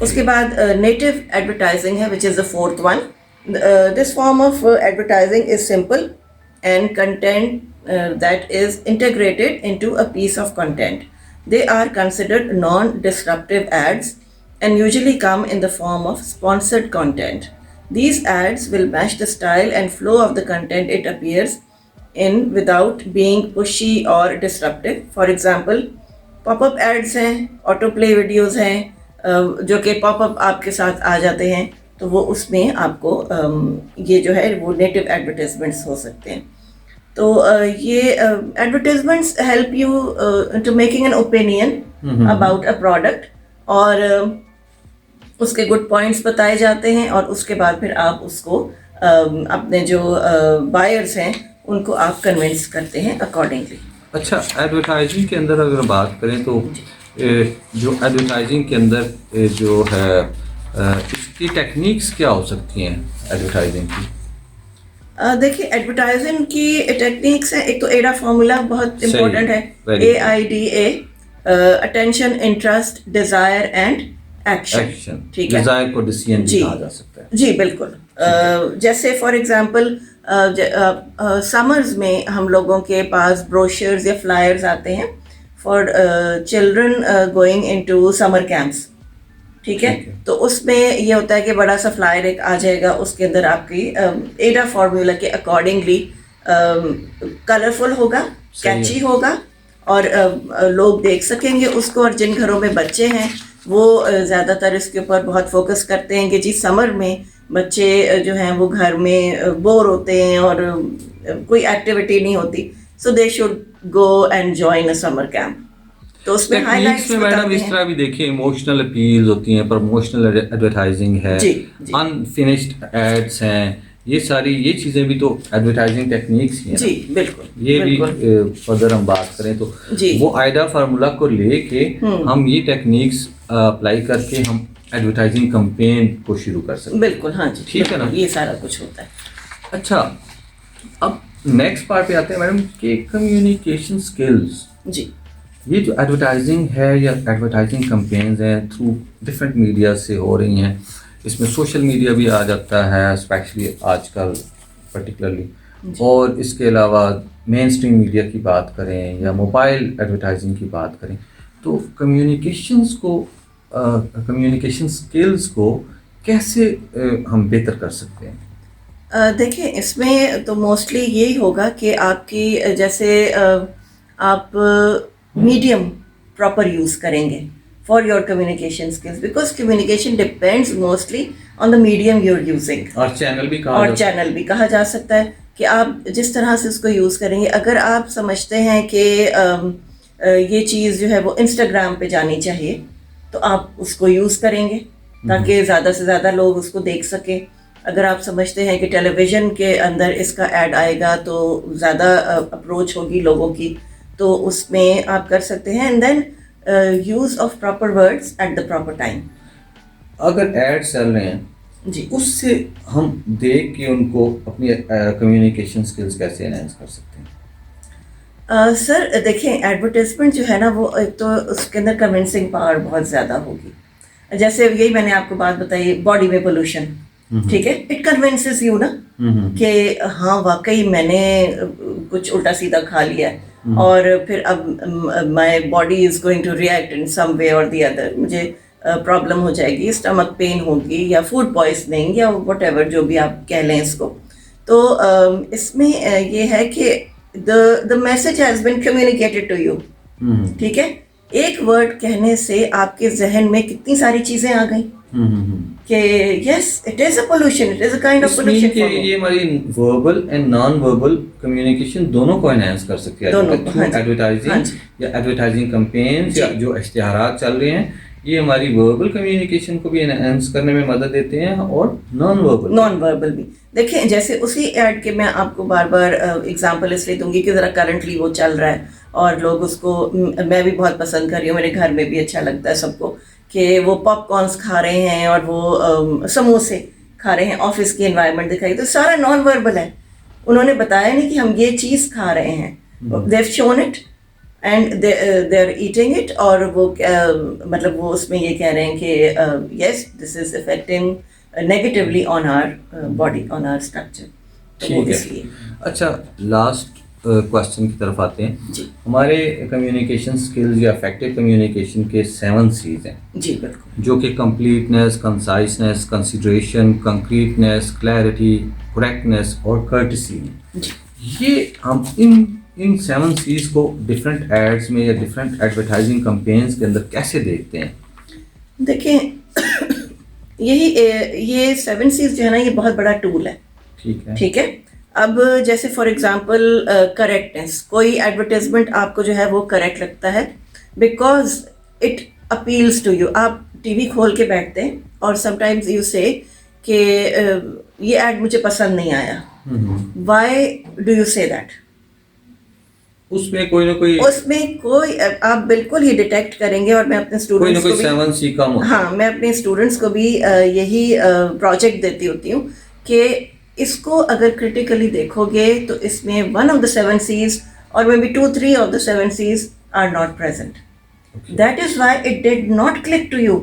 اس کے بعد NATO advertising ہے which is the fourth one. This form of advertising is simple and content that is integrated into a piece of content. They are considered non-disruptive ads and usually come in the form of sponsored content. These ads will match the style and flow of the content it appears in without being pushy or disruptive. For example, pop-up ads ہیں, auto play videos ہیں جو کہ پاپ اپ آپ کے ساتھ آ جاتے ہیں, تو وہ اس میں آپ کو یہ جو ہے وہ نیٹو ایڈورٹیزمنٹس ہو سکتے ہیں. تو یہ advertisements help you to making an opinion about a product, اور اس کے گڈ پوائنٹس بتائے جاتے ہیں, اور اس کے بعد پھر آپ اس کو اپنے جو بائرس ہیں ان کو آپ کنونس کرتے ہیں اکارڈنگلی. اچھا, ایڈورٹائزنگ کے اندر اگر بات کریں تو جو ایڈورٹائزنگ کے اندر جو ہے اس کی ٹیکنیکس کیا ہو سکتی ہیں ایڈورٹائزنگ کی؟ دیکھیے ایڈورٹائزنگ کی ٹیکنیکس ہیں. ایک تو ایڈا فارمولا بہت امپورٹنٹ ہے, AIDA, attention, interest, desire and action. ٹھیک ہے, ڈیزائر کو ڈیسیژن بھی کہا جا سکتا ہے. جی بالکل. جیسے فار ایگزامپل سمرز میں ہم لوگوں کے پاس بروشرز یا فلائرز آتے ہیں for children going into summer camps. ٹھیک ہے, تو اس میں یہ ہوتا ہے کہ بڑا سا فلائر ایک آ جائے گا, اس کے اندر آپ کی ایڈا فارمولا کے اکارڈنگلی کلرفل ہوگا, کیچی ہوگا, اور لوگ دیکھ سکیں گے اس کو. اور جن گھروں میں بچے ہیں وہ زیادہ تر اس کے اوپر بہت فوکس کرتے ہیں کہ جی سمر میں بچے جو ہیں وہ گھر میں بور ہوتے ہیں اور کوئی ایکٹیویٹی نہیں ہوتی, so they should go and join a summer camp. تو اس میں ہائی لائٹس میڈم اس طرح بھی دیکھیں, ایموشنل اپیلز ہوتی ہیں, پروموشنل ایڈورٹائزنگ ہے, انفنشڈ ایڈس ہیں, یہ ساری یہ چیزیں بھی تو ایڈورٹائزنگ ٹیکنیکس ہیں. جی بالکل. یہ بھی فردر ہم بات کریں تو وہ آئیڈا فارمولا کو لے کے ہم یہ ٹیکنیکس اپلائی کر کے ہم ایڈورٹائزنگ کمپین کو شروع کر سکتے ہیں. بالکل, ہاں جی, ٹھیک ہے نا, یہ سارا کچھ ہوتا ہے. اچھا, اب نیکسٹ پارٹ پہ آتے ہیں میڈم کہ کمیونیکیشن اسکلز. جی, یہ جو ایڈورٹائزنگ ہے یا ایڈورٹائزنگ کمپینز ہیں تھرو ڈفرینٹ میڈیا سے ہو رہی ہیں, اس میں سوشل میڈیا بھی آ جاتا ہے اسپیشلی آج کل پرٹیکولرلی, اور اس کے علاوہ مین اسٹریم میڈیا کی بات کریں یا موبائل ایڈورٹائزنگ کی بات کریں, تو کمیونیکیشنس کو کمیونیکیشن اسکلز کو کیسے ہم بہتر کر سکتے ہیں؟ دیکھیں اس میں تو موسٹلی یہی ہوگا کہ آپ کی جیسے آپ میڈیم پراپر یوز کریں گے for your communication skills, because communication depends mostly on the medium you are using. اور چینل بھی کہا جا سکتا ہے کہ آپ جس طرح سے اس کو یوز کریں گے. اگر آپ سمجھتے ہیں کہ یہ چیز جو ہے وہ انسٹاگرام پہ جانی چاہیے تو آپ اس کو یوز کریں گے تاکہ زیادہ سے زیادہ لوگ اس کو دیکھ سکیں. اگر آپ سمجھتے ہیں کہ ٹیلی ویژن کے اندر اس کا ایڈ آئے گا تو زیادہ اپروچ ہوگی لوگوں کی, تو اس میں آپ کر سکتے ہیں. And then use of proper words at the proper time. اگر ایڈ چل رہے ہیں جی, اس سے ہم دیکھ کے ان کو اپنی کمیونیکیشن اسکلز کیسے انہینس کر سکتے ہیں؟ سر دیکھیں ایڈورٹیزمنٹ جو ہے نا وہ ایک تو اس کے اندر کنونسنگ پاور بہت زیادہ ہوگی. جیسے یہی میں نے آپ کو بات بتائی باڈی میں پولوشن, ٹھیک ہے, اٹ کنونسز یو نا کہ ہاں واقعی میں نے کچھ الٹا سیدھا کھا لیا ہے اور پھر اب my body is going to react in some way اور دی ادر, مجھے پرابلم ہو جائے گی, اسٹمک پین ہوگی یا فوڈ پوائزننگ یا وٹ ایور جو بھی آپ کہہ لیں اس کو. تو اس میں یہ ہے کہ the message has been communicated to you. ٹھیک ہے, ایک ورڈ کہنے سے آپ کے ذہن میں کتنی ساری چیزیں آ گئیں کہ yes it is a pollution, it is a kind of pollution. یہ ہماری verbal and non verbal communication دونوں کو انہینس کر سکتی ہے ایڈورٹائزنگ یا ایڈورٹائزنگ کمپینز یا جو اشتہارات چل رہے ہیں, یہ ہماری وربل کمیونیکیشن کو بھی انہینس کرنے میں مدد دیتے ہیں اور نان وربل بھی. دیکھیں جیسے اسی ایڈ کے میں آپ کو بار بار اگزامپل اس لیے دوں گی کہ ذرا کرنٹلی وہ چل رہا ہے اور لوگ اس کو, میں بھی بہت پسند کر رہی ہوں, میرے گھر میں بھی اچھا لگتا ہے سب کو, کہ وہ پاپ کارنس کھا رہے ہیں اور وہ سموسے کھا رہے ہیں, آفس کی انوائرمنٹ دکھائی, تو سارا نان وربل ہے. انہوں نے بتایا نہیں کہ ہم یہ چیز کھا رہے ہیں, they've shown it and they are eating it, اور وہ مطلب وہ اس میں یہ کہہ رہے ہیں کہ yes this is affecting negatively on our body, on our structure. ٹھیک ہے. اچھا, لاسٹ کوشچن کی طرف آتے ہیں. جی ہمارے کمیونیکیشن اسکلز یا افیکٹو کمیونیکیشن کے 7 C's ہیں. جی بالکل. جو کہ completeness, conciseness, consideration, concreteness, clarity, correctness اور کرٹسی ہیں. یہ ہم ان 7 C's کو ڈفرینٹ ایڈس میں یا ڈفرینٹ ایڈورٹائزنگ کمپینس کے اندر کیسے دیکھتے ہیں؟ دیکھیں یہ 7 C's جو ہے نا یہ بہت بڑا ٹول ہے. ٹھیک ہے. اب جیسے فار ایگزامپل کریکٹنیس, کوئی ایڈورٹیزمنٹ آپ کو جو ہے وہ کریکٹ لگتا ہے because it appeals to you. آپ ٹی وی کھول کے بیٹھتے ہیں اور سم ٹائمز یو سے کہ یہ ایڈ مجھے پسند نہیں آیا. وائی ڈو یو سے دیٹ؟ اس میں کوئی آپ بالکل ہی ڈیٹیکٹ کریں گے. اور میں اپنے اسٹوڈنٹس کو بھی میں اپنے اسٹوڈنٹس کو بھی یہی پروجیکٹ دیتی ہوتی ہوں کہ اس کو اگر کریٹیکلی دیکھو گے تو اس میں 1 of the 7 C's اور may be 2-3 of the 7 C's are not present. That is why it did not click to you.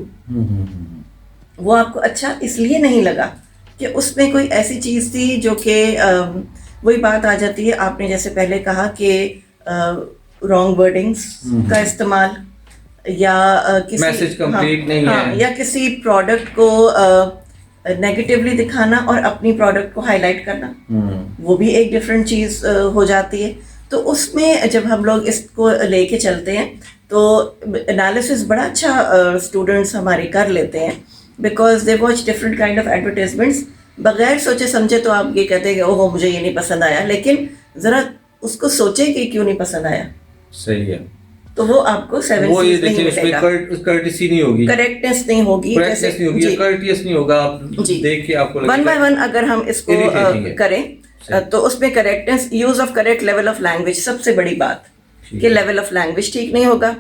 وہ آپ کو اچھا اس لیے نہیں لگا کہ اس میں کوئی ایسی چیز تھی جو کہ وہی بات آ جاتی ہے. آپ نے جیسے پہلے کہا کہ رانگ ورڈنگس کا استعمال یا میسج کمپلیٹ نہیں ہے, یا کسی پروڈکٹ کو نیگیٹیولی دکھانا اور اپنی پروڈکٹ کو ہائی لائٹ کرنا, وہ بھی ایک ڈفرینٹ چیز ہو جاتی ہے. تو اس میں جب ہم لوگ اس کو لے کے چلتے ہیں تو انالیسس بڑا اچھا اسٹوڈنٹس ہمارے کر لیتے ہیں because they watch different kind of advertisements. بغیر سوچے سمجھے تو آپ یہ کہتے ہیں کہ اوہ مجھے یہ نہیں پسند آیا, لیکن ذرا اس کو سوچیں کہ کیوں نہیں پسند آیا. صحیح ہے. تو وہ آپ کو 7 C's نہیں ملے گا. کرٹسی نہیں ہوگی, کریکٹنس نہیں ہوگی, کرٹیس نہیں ہوگا. آپ دیکھ کے آپ کو 1 by 1 اگر ہم اس کو کریں تو اس میں correctness, use of correct level of language, سب سے بڑی بات کہ لیول آف لینگویج ٹھیک نہیں ہوگا.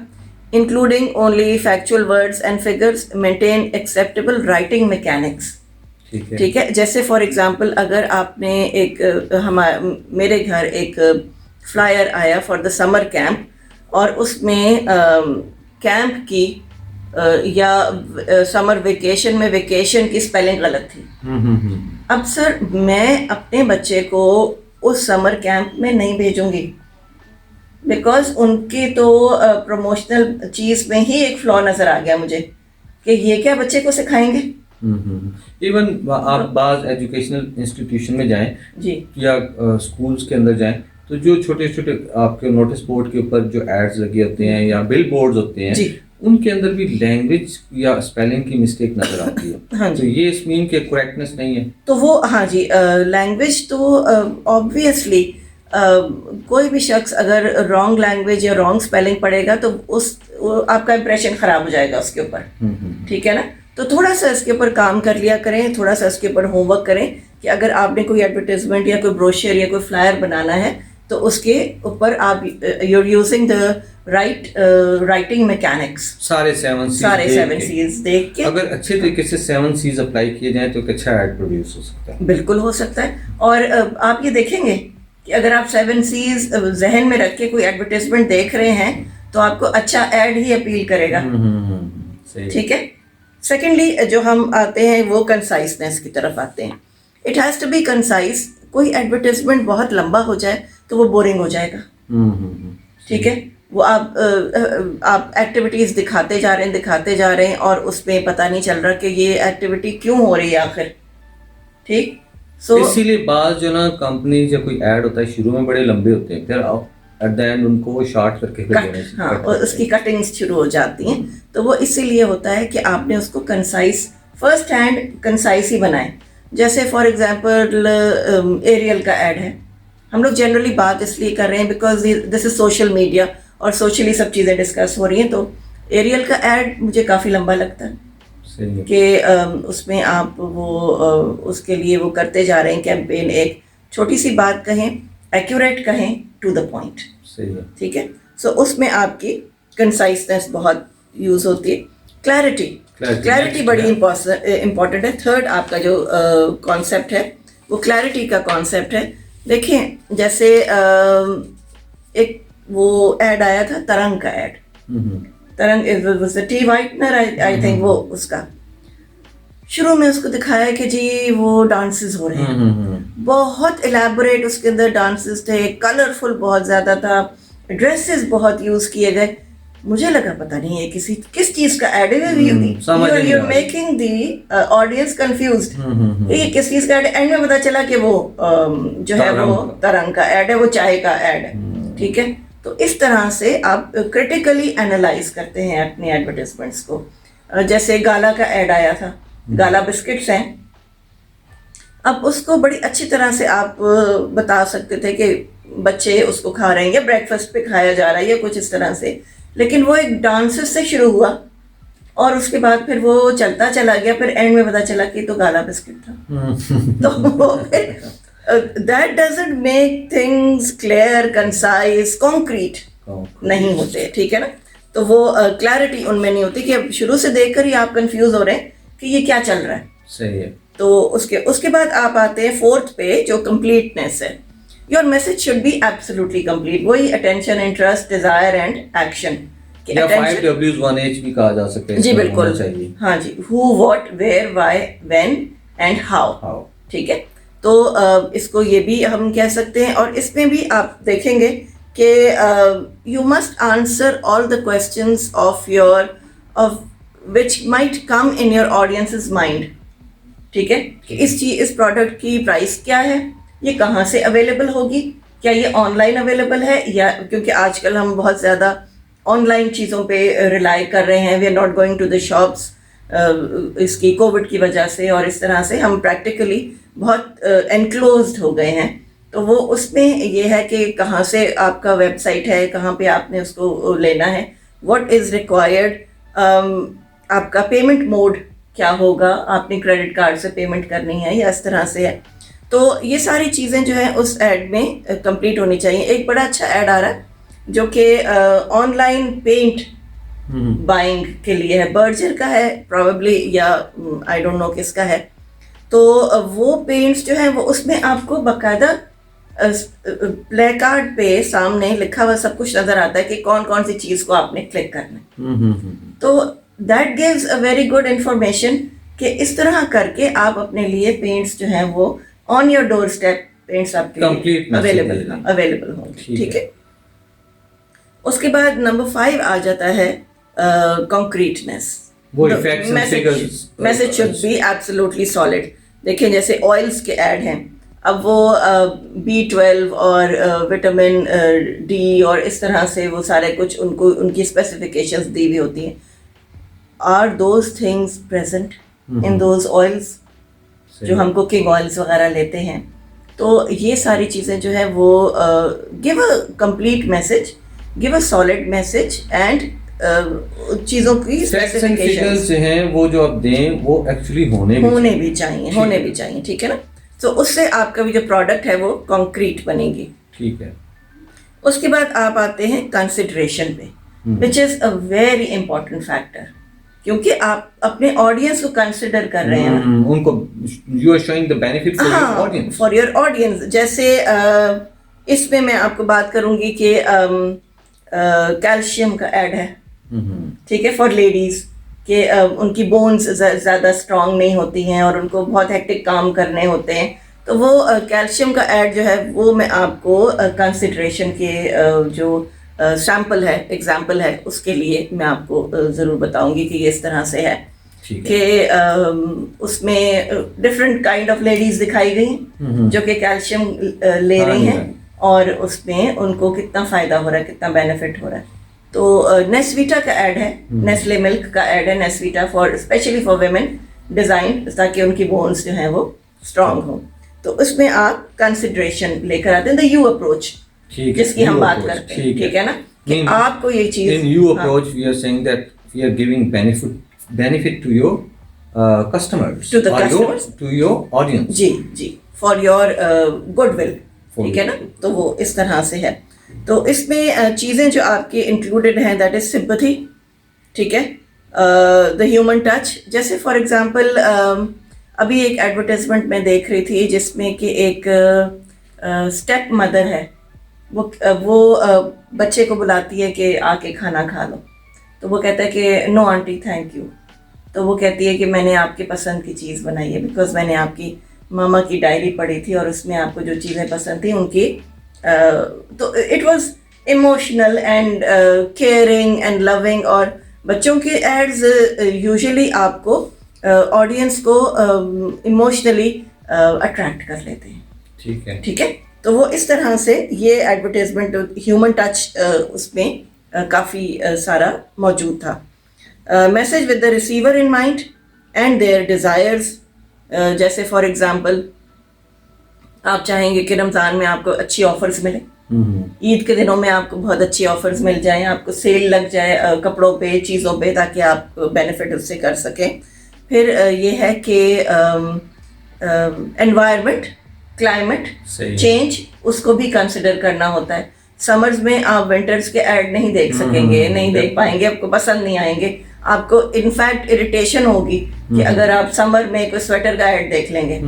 Including only factual words and figures, maintain acceptable writing mechanics. ٹھیک ہے. جیسے فار ایگزامپل اگر آپ نے ایک میرے گھر ایک فلائر آیا فار دا سمر کیمپ, اور اس میں کیمپ کی یا سمر ویکیشن میں ویکیشن کی اسپیلنگ غلط تھی. اب سر میں اپنے بچے کو اس سمر کیمپ میں نہیں بھیجوں گی بیکاز ان کی تو پروموشنل چیز میں ہی ایک فلا نظر آ گیا مجھے کہ یہ کیا بچے کو سکھائیں گے. ایون آپ بعض ایجوکیشنل انسٹیٹیوشن میں جائیں جی یا اسکولس کے اندر جائیں تو جو چھوٹے چھوٹے آپ کے نوٹس بورڈ کے اوپر جو ایڈز لگے ہوتے ہیں یا بل بورڈز ہوتے ہیں ان کے اندر بھی لینگویج یا اسپیلنگ کی مسٹیک نظر آتی ہے. تو یہ اس مین کہ کریکٹنس نہیں ہے. تو وہ لینگویج تو آبویسلی کوئی بھی شخص اگر رانگ لینگویج یا رانگ اسپیلنگ پڑھے گا تو آپ کا امپریشن خراب ہو جائے گا اس کے اوپر. ٹھیک ہے نا. تو تھوڑا سا اس کے اوپر کام کر لیا کریں, تھوڑا سا اس کے اوپر ہوم ورک کریں کہ اگر آپ نے کوئی ایڈورٹیزمنٹ یا کوئی بروشر یا کوئی فلائر بنانا ہے تو اس کے اوپر آپ you are using the right writing mechanics. سارے 7 C's دیکھ کے اگر اچھے طریقے سے 7 C's اپلائی کیے جائیں تو ایک اچھا ایڈ پروڈیوس ہو سکتا ہے. بالکل ہو سکتا ہے. اور آپ یہ دیکھیں گے کہ اگر آپ 7 C's ذہن میں رکھ کے کوئی ایڈورٹیزمنٹ دیکھ رہے ہیں تو آپ کو اچھا ایڈ ہی اپیل کرے گا. ٹھیک ہے. سیکنڈلی جو ہم آتے ہیں وہ کنسائسنیس کی طرف آتے ہیں. It has to be concise. کوئی ایڈورٹیزمنٹ بہت لمبا ہو جائے تو وہ بورنگ ہو جائے گا. ٹھیک ہے. وہ آپ ایکٹیویٹیز دکھاتے جا رہے ہیں اور اس میں پتہ نہیں چل رہا کہ یہ ایکٹیویٹی کیوں ہو رہی ہے آخر. ٹھیک. اسی لیے بعض جو نا کمپنی جب کوئی ایڈ ہوتا ہے شروع میں بڑے لمبے ہوتے ہیں, پھر ایٹ دا اینڈ ان کو شارٹ کر کے اور اس کی کٹنگز شروع ہو جاتی ہیں. تو وہ اسی لیے ہوتا ہے کہ آپ نے اس کو کنسائز, فرسٹ ہینڈ کنسائز ہی بنائیں. جیسے فار ایگزامپل ایریل کا ایڈ ہے. ہم لوگ جنرلی بات اس لیے کر رہے ہیں because this is social media اور سوشلی سب چیزیں ڈسکس ہو رہی ہیں. تو ایریل کا ایڈ مجھے کافی لمبا لگتا ہے کہ اس میں آپ وہ اس کے لیے وہ کرتے جا رہے ہیں کیمپین. ایک چھوٹی سی بات کہیں, ایکوریٹ کہیں, ٹو دا پوائنٹ. ٹھیک ہے. سو اس میں آپ کی کنسائسنیس بہت یوز ہوتی ہے. کلیئرٹی بڑی امپورٹنٹ ہے. تھرڈ آپ کا جو کانسیپٹ ہے وہ کلیئرٹی کا کانسیپٹ ہے. دیکھیں جیسے ایک وہ ایڈ آیا تھا ترنگ کا ad. Tarang tea whitener I think, وہ اس کا شروع میں اس کو دکھایا کہ جی وہ ڈانسز ہو رہے ہیں, بہت الیبوریٹ اس کے اندر ڈانسز تھے, کلرفل بہت زیادہ تھا, ڈریسز بہت یوز کیے گئے. مجھے لگا پتہ نہیں ہے کس چیز کا ایڈ ہے, you making the audience confused, یہ کس چیز کا ایڈ ہے. اینڈ میں پتہ چلا کہ وہ جو ہے وہ ترنگ کا ایڈ ہے, وہ چائے کا ایڈ ہے. ٹھیک ہے, تو اس طرح سے آپ کریٹیکلی اینالائز کرتے ہیں اپنی ایڈورٹیزمنٹس کو. جیسے گالا کا ایڈ آیا تھا, گالا بسکٹس ہیں, اب اس کو بڑی اچھی طرح سے آپ بتا سکتے تھے کہ بچے اس کو کھا رہے ہیں یا بریک فاسٹ پہ کھایا جا رہا ہے یا کچھ اس طرح سے, لیکن وہ ایک ڈانسز سے شروع ہوا اور اس کے بعد پھر وہ چلتا چلا گیا. پھر اینڈ میں پتا چلا کہ تو گالا بسکٹ تھا. تو پھر that doesn't make things clear, concise, concrete نہیں ہوتے. ٹھیک ہے نا, تو وہ کلیئرٹی ان میں نہیں ہوتی کہ اب شروع سے دیکھ کر ہی آپ کنفیوز ہو رہے ہیں کہ یہ کیا چل رہا ہے. صحیح ہے. تو اس کے بعد آپ آتے ہیں فورتھ پہ جو کمپلیٹنیس ہے. Your message should be absolutely complete. وہی attention, interest, desire and action. یا 5 W's 1 H بھی کہا جا سکتا ہے. جی بالکل, ہاں جی, who, what, where, why, when and how. ٹھیک ہے, تو اس کو یہ بھی ہم کہہ سکتے ہیں. اور اس میں بھی آپ دیکھیں گے کہ you must answer all the questions of which might come in your audiences mind. ٹھیک ہے, کہ اس پروڈکٹ کی پرائس کیا ہے, یہ کہاں سے اویلیبل ہوگی, کیا یہ آن لائن اویلیبل ہے, یا کیونکہ آج کل ہم بہت زیادہ آن لائن چیزوں پہ ریلائی کر رہے ہیں. We are not going to the shops, اس کی کووڈ کی وجہ سے, اور اس طرح سے ہم پریکٹیکلی بہت انکلوزڈ ہو گئے ہیں. تو وہ اس میں یہ ہے کہ کہاں سے آپ کا ویب سائٹ ہے, کہاں پہ آپ نے اس کو لینا ہے, واٹ از ریکوائرڈ, آپ کا پیمنٹ موڈ کیا ہوگا, آپ نے کریڈٹ کارڈ سے پیمنٹ کرنی ہے یا اس طرح سے ہے. تو یہ ساری چیزیں جو ہیں اس ایڈ میں کمپلیٹ ہونی چاہیے. ایک بڑا اچھا ایڈ آ رہا ہے جو کہ آن لائن پینٹ بائنگ کے لیے ہے, برجر کا ہے پروبیبلی, یا آئی ڈونٹ نو کس کا ہے. تو وہ پینٹس جو ہیں وہ اس میں آپ کو باقاعدہ پلے کارڈ پہ سامنے لکھا ہوا سب کچھ نظر آتا ہے کہ کون کون سی چیز کو آپ نے کلک کرنا ہے. تو that gives a very good information کہ اس طرح کر کے آپ اپنے لیے پینٹس جو ہیں وہ on your doorstep paints آپ کے اویلیبل ہوں گے. ٹھیک ہے, اس کے بعد نمبر 5 آ جاتا ہے concreteness. Message should be absolutely solid. دیکھیں جیسے آئلس کے ایڈ ہیں, اب وہ B12 اور وٹامن ڈی اور اس طرح سے وہ سارے کچھ ان کی اسپیسیفکیشنز دی ہوئی ہوتی ہیں. Are those things present in those oils جو ہم کوکنگ آئلس وغیرہ لیتے ہیں. تو یہ ساری چیزیں جو ہے وہ give a complete message, give a solid message, and چیزوں کی اسپیسیفکیشنز ہیں وہ جو آپ دیں وہ ایکچولی ہونے بھی چاہیے. ٹھیک ہے نا, تو اس سے آپ کا بھی جو پروڈکٹ ہے وہ کنکریٹ بنے گی. ٹھیک ہے, اس کے بعد آپ آتے ہیں کنسیڈریشن پہ, وچ از اے ویری امپورٹنٹ فیکٹر, کیونکہ آپ اپنے آڈینس کو کنسیڈر کر رہے ہیں, ان کو you are showing the benefit for your audience. جیسے اس میں آپ کو بات کروں گی کہ کیلشیم کا ایڈ ہے. ٹھیک ہے, فار لیڈیز کہ ان کی بونز زیادہ اسٹرانگ نہیں ہوتی ہیں اور ان کو بہت ہیکٹک کام کرنے ہوتے ہیں. تو وہ کیلشیم کا ایڈ جو ہے وہ میں آپ کو کنسیڈریشن کے جو سیمپل ہے, ایگزامپل ہے, اس کے لیے میں آپ کو ضرور بتاؤں گی کہ یہ اس طرح سے ہے کہ اس میں ڈفرینٹ کائنڈ آف لیڈیز دکھائی گئی جو کہ کیلشیم لے رہی ہیں, اور اس میں ان کو کتنا فائدہ ہو رہا ہے, کتنا بینیفٹ ہو رہا ہے. تو نیسویٹا کا ایڈ ہے, نیسلے ملک کا ایڈ ہے, Nesvita for especially for women design, تاکہ ان کی بونس جو ہیں وہ اسٹرانگ ہوں. تو اس میں آپ کنسیڈریشن لے کر آتے ہیں, دا یو اپروچ جس کی ہم بات کرتے ہیں. ٹھیک ہے نا, کہ آپ کو یہ چیز in you approach we are saying that we are giving benefit to your customers, to your audience. G for your goodwill. ٹھیک ہے نا, تو وہ اس طرح سے ہے. تو اس میں چیزیں جو آپ کے انکلوڈیڈ ہیں, دیٹ از سمپتھی. ٹھیک ہے, دا ہیومن ٹچ. جیسے فار ایگزامپل ابھی ایک ایڈورٹیزمنٹ میں دیکھ رہی تھی جس میں کہ ایک اسٹیپ مدر ہے, وہ بچے کو بلاتی ہے کہ آ کے کھانا کھا لو، تو وہ کہتا ہے کہ نو آنٹی تھینک یو، تو وہ کہتی ہے کہ میں نے آپ کے پسند کی چیز بنائی ہے، بیکاز میں نے آپ کی ماما کی ڈائری پڑھی تھی اور اس میں آپ کو جو چیزیں پسند تھیں ان کی تو it was emotional and caring and loving. اور بچوں کے ایڈز یوزلی آپ کو آڈینس کو ایموشنلی اٹریکٹ کر لیتے ہیں. ٹھیک ہے، تو وہ اس طرح سے یہ ایڈورٹیزمنٹ ہیومن ٹچ اس میں کافی سارا موجود تھا. Message with the receiver in mind and their desires. جیسے فار ایگزامپل آپ چاہیں گے کہ رمضان میں آپ کو اچھی آفرز ملیں، عید کے دنوں میں آپ کو بہت اچھی آفرز مل جائیں، آپ کو سیل لگ جائے کپڑوں پہ، چیزوں پہ، تاکہ آپ بینیفٹ اس سے کر سکیں. پھر یہ ہے کہ انوائرمنٹ، کلائمیٹ چینج، اس کو بھی کنسیڈر کرنا ہوتا ہے. سمرز میں آپ ونٹرز کے ایڈ نہیں دیکھ سکیں گے، نہیں دیکھ پائیں گے، آپ کو پسند نہیں آئیں گے، آپ کو انفیکٹ اریٹیشن ہوگی کہ اگر آپ سمر میں کوئی سویٹر کا ایڈ دیکھ لیں گے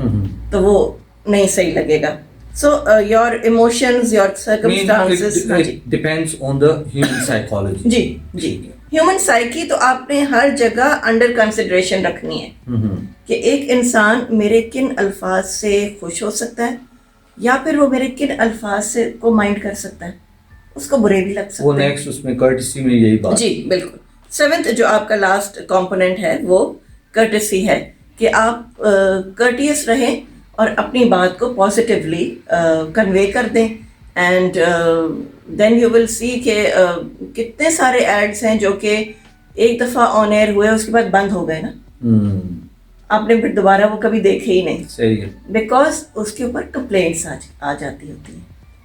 تو وہ نہیں صحیح لگے گا. So your emotions, your circumstances depends on the human psychology. جی ہیومن سائیکی تو آپ نے ہر جگہ انڈر کنسیڈریشن رکھنی ہے کہ ایک انسان میرے کن الفاظ سے خوش ہو سکتا ہے یا پھر وہ میرے کن الفاظ سے کو مائنڈ کر سکتا ہے، اس کو برے بھی لگ سکتے ہیں. وہ نیکسٹ اس میں کرٹسی میں یہی بات. جی بالکل. 7th جو آپ کا لاسٹ کمپوننٹ ہے وہ کرٹسی ہے کہ آپ کرٹیس رہیں اور اپنی بات کو پازیٹیولی کنوے کر دیں. اینڈ دین یو ول سی کہ کتنے سارے ایڈس ہیں جو کہ ایک دفعہ آن ایئر ہوئے اس کے بعد بند ہو گئے نا، آپ نے پھر دوبارہ وہ کبھی دیکھے ہی نہیں. صحیح ہے. بیکاز اس کے اوپر کمپلینٹس آ جاتی ہوتی ہیں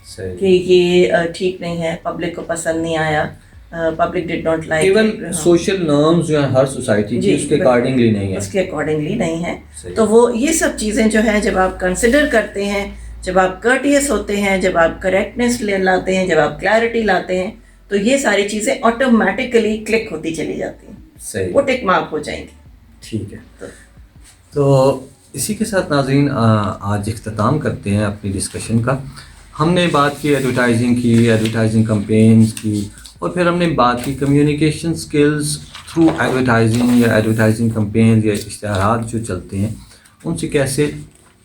صحیح کہ یہ ٹھیک نہیں ہے، پبلک کو پسند نہیں آیا، public did not like. Even social norms جو ہیں ہر سوسائٹی کی اس کے اکارڈنگلی نہیں ہے، اس کے اکارڈنگلی نہیں ہے. تو وہ یہ سب چیزیں جو ہیں جب آپ کنسیڈر کرتے ہیں، جب آپ کرٹیس ہوتے ہیں، جب آپ کریکٹنیس لاتے ہیں، جب آپ کلیئرٹی لاتے ہیں، تو یہ ساری چیزیں آٹومیٹیکلی کلک ہوتی چلی جاتی ہیں. صحیح، وہ ٹک مارک ہو جائیں گی. ٹھیک ہے. تو اسی کے ساتھ ناظرین آج اختتام کرتے ہیں اپنی ڈسکشن کا. ہم نے بات کی ایڈورٹائزنگ کی، ایڈورٹائزنگ کمپینز کی، اور پھر ہم نے بات کی کمیونیکیشن سکلز تھرو ایڈورٹائزنگ یا ایڈورٹائزنگ کمپینز یا اشتہارات جو چلتے ہیں ان سے کیسے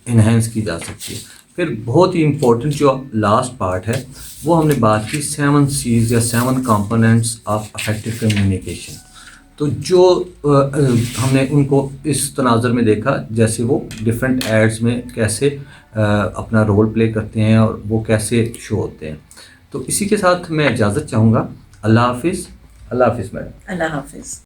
انہینس کی جا سکتی ہے. پھر بہت ہی امپورٹنٹ جو لاسٹ پارٹ ہے وہ ہم نے بات کی 7 C's یا 7 کمپوننٹس آف افیکٹو کمیونیکیشن. تو جو ہم نے ان کو اس تناظر میں دیکھا جیسے وہ ڈفرینٹ ایڈز میں کیسے اپنا رول پلے کرتے ہیں اور وہ کیسے شو ہوتے ہیں. تو اسی کے ساتھ میں اجازت چاہوں گا. اللہ حافظ. اللہ حافظ میڈم. اللہ حافظ.